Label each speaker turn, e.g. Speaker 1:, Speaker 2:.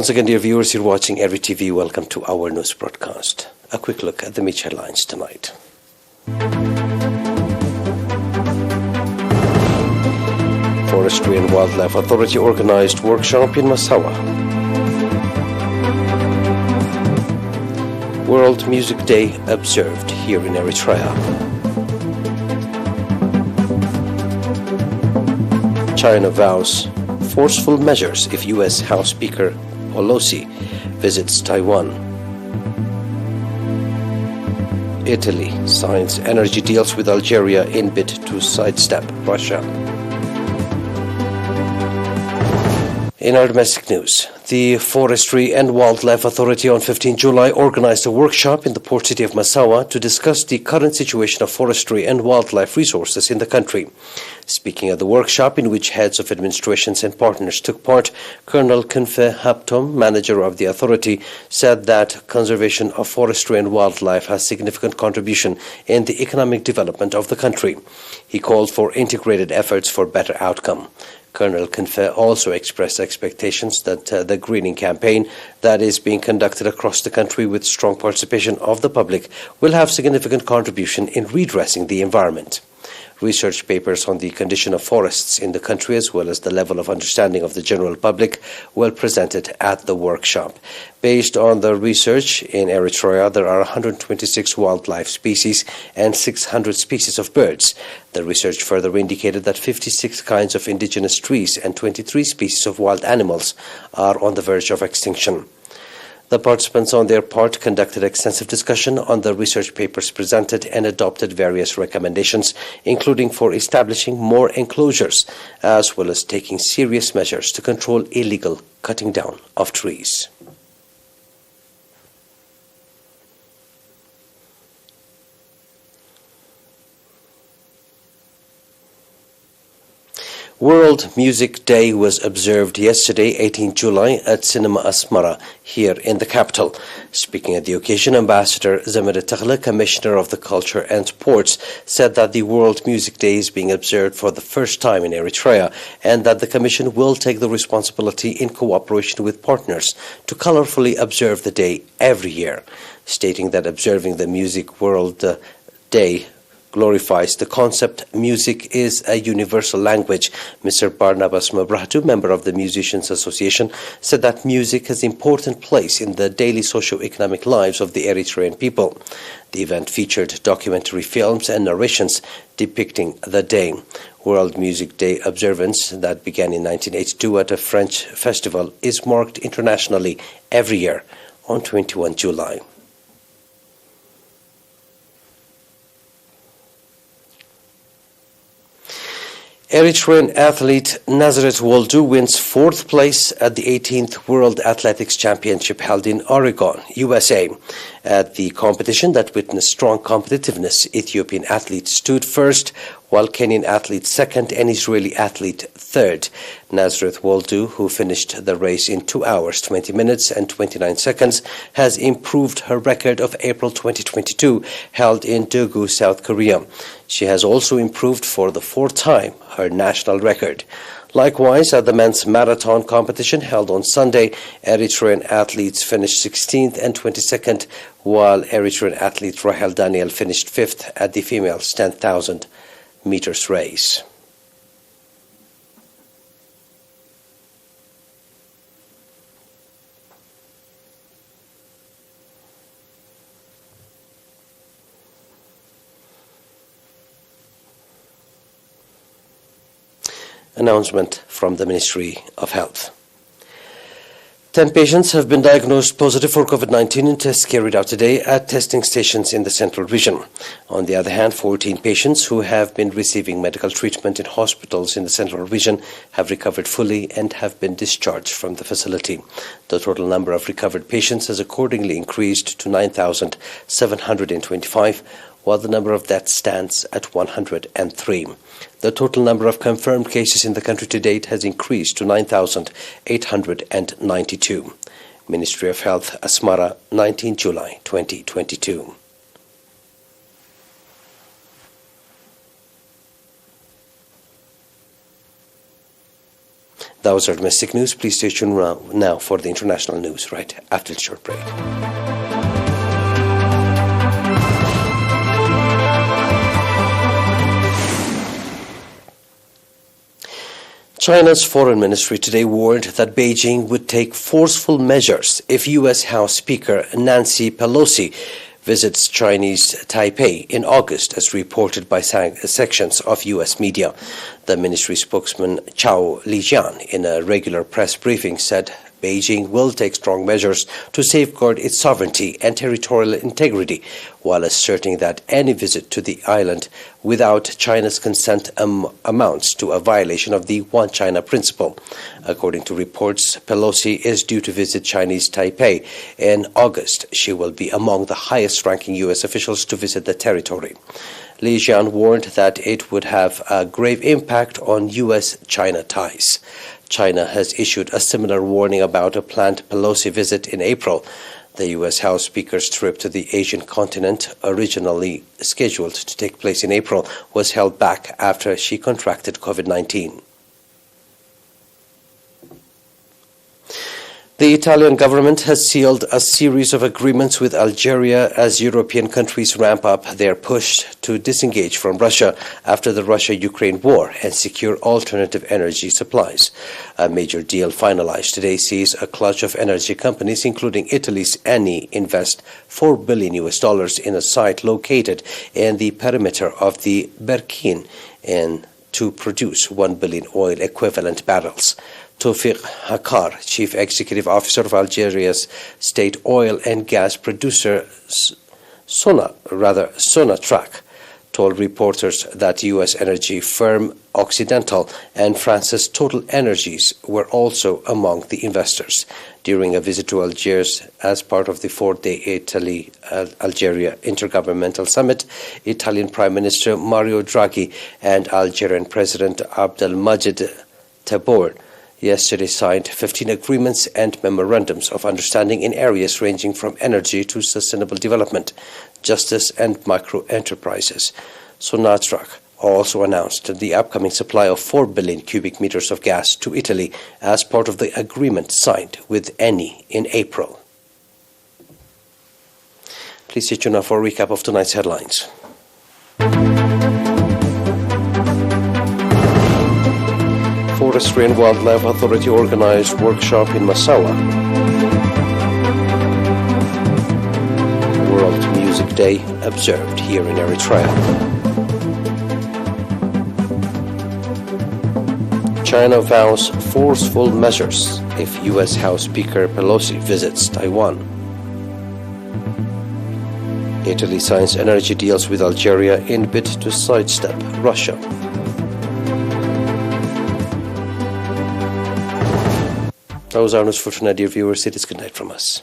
Speaker 1: Once again, dear viewers, you're watching ERi-TV. Welcome to our news broadcast. A quick look at the major headlines tonight. Forestry and Wildlife Authority organized workshop in Misawa. World Music Day observed here in Eritrea. China vows forceful measures if U.S. House Speaker Pelosi visits Taiwan. Italy signs energy deals with Algeria in bid to sidestep Russia. In our domestic news, the Forestry and Wildlife Authority on 15 July organized a workshop in the port city of Misawa to discuss the current situation of forestry and wildlife resources in the country. Speaking at the workshop, in which heads of administrations and partners took part, Colonel Kunfe Haptom, manager of the authority, said that conservation of forestry and wildlife has significant contribution in the economic development of the country. He called for integrated efforts for better outcome. Colonel Kunfe also expressed expectations that the greening campaign that is being conducted across the country with strong participation of the public will have significant contribution in redressing the environment. Research papers on the condition of forests in the country as well as the level of understanding of the general public were presented at the workshop. Based on the research, in Eritrea there are 126 wildlife species and 600 species of birds. The research further indicated that 56 kinds of indigenous trees and 23 species of wild animals are on the verge of extinction. The participants on their part conducted extensive discussion on the research papers presented and adopted various recommendations, including for establishing more enclosures, as well as taking serious measures to control illegal cutting down of trees. World Music Day was observed yesterday, 18 July, at Cinema Asmara, here in the capital. Speaking at the occasion, Ambassador Zamir Taghla, Commissioner of the Culture and Sports, said that the World Music Day is being observed for the first time in Eritrea and that the Commission will take the responsibility in cooperation with partners to colorfully observe the day every year. Stating that observing the Music World Day glorifies the concept music is a universal language. Mr. Barnabas Mabrahtu, member of the Musicians Association, said that music has an important place in the daily socio-economic lives of the Eritrean people. The event featured documentary films and narrations depicting the day. World Music Day observance that began in 1982 at a French festival is marked internationally every year on 21 July. Eritrean athlete Nazareth Waldu wins 4th place at the 18th World Athletics Championship held in Oregon, USA. At the competition that witnessed strong competitiveness, Ethiopian athlete stood first, while Kenyan athlete second and Israeli athlete third. Nazareth Waldu, who finished the race in 2 hours, 20 minutes and 29 seconds, has improved her record of April 2022, held in Daegu, South Korea. She has also improved for the 4th time her national record. Likewise, at the men's marathon competition held on Sunday, Eritrean athletes finished 16th and 22nd, while Eritrean athlete Rahel Daniel finished 5th at the females' 10,000 meters race. Announcement from the Ministry of Health. 10 patients have been diagnosed positive for COVID-19 in tests carried out today at testing stations in the central region. On the other hand, 14 patients who have been receiving medical treatment in hospitals in the central region have recovered fully and have been discharged from the facility. The total number of recovered patients has accordingly increased to 9,725, while the number of deaths stands at 103. The total number of confirmed cases in the country to date has increased to 9,892. Ministry of Health, Asmara, 19 July 2022. That was our domestic news. Please stay tuned now for the international news right after the short break. China's foreign ministry today warned that Beijing would take forceful measures if U.S. House Speaker Nancy Pelosi visits Chinese Taipei in August, as reported by sections of U.S. media. The ministry spokesman Chao Lijian, in a regular press briefing, said Beijing will take strong measures to safeguard its sovereignty and territorial integrity, while asserting that any visit to the island without China's consent amounts to a violation of the One China principle. According to reports, Pelosi is due to visit Chinese Taipei in August. She will be among the highest-ranking U.S. officials to visit the territory. Li Jian warned that it would have a grave impact on U.S.-China ties. China has issued a similar warning about a planned Pelosi visit in April. The U.S. House Speaker's trip to the Asian continent, originally scheduled to take place in April, was held back after she contracted COVID-19. The Italian government has sealed a series of agreements with Algeria as European countries ramp up their push to disengage from Russia after the Russia-Ukraine war and secure alternative energy supplies. A major deal finalized today sees a clutch of energy companies, including Italy's Eni, invest $4 billion in a site located in the perimeter of the Berkine to produce 1 billion oil equivalent barrels. Tawfiq Hakar, Chief Executive Officer of Algeria's state oil and gas producer Sonatrach, told reporters that U.S. energy firm Occidental and France's Total Energies were also among the investors. During a visit to Algiers as part of the four-day Italy-Algeria Intergovernmental Summit, Italian Prime Minister Mario Draghi and Algerian President Abdelmadjid Tebboune yesterday signed 15 agreements and memorandums of understanding in areas ranging from energy to sustainable development, justice and micro-enterprises. Sonatrach also announced the upcoming supply of 4 billion cubic meters of gas to Italy as part of the agreement signed with Eni in April. Please stay tuned now for a recap of tonight's headlines. Forestry and Wildlife Authority organized workshop in Misawa. World Music Day observed here in Eritrea. China vows forceful measures if U.S. House Speaker Pelosi visits Taiwan. Italy signs energy deals with Algeria in bid to sidestep Russia. That was our news for tonight, dear viewers. It is good night from us.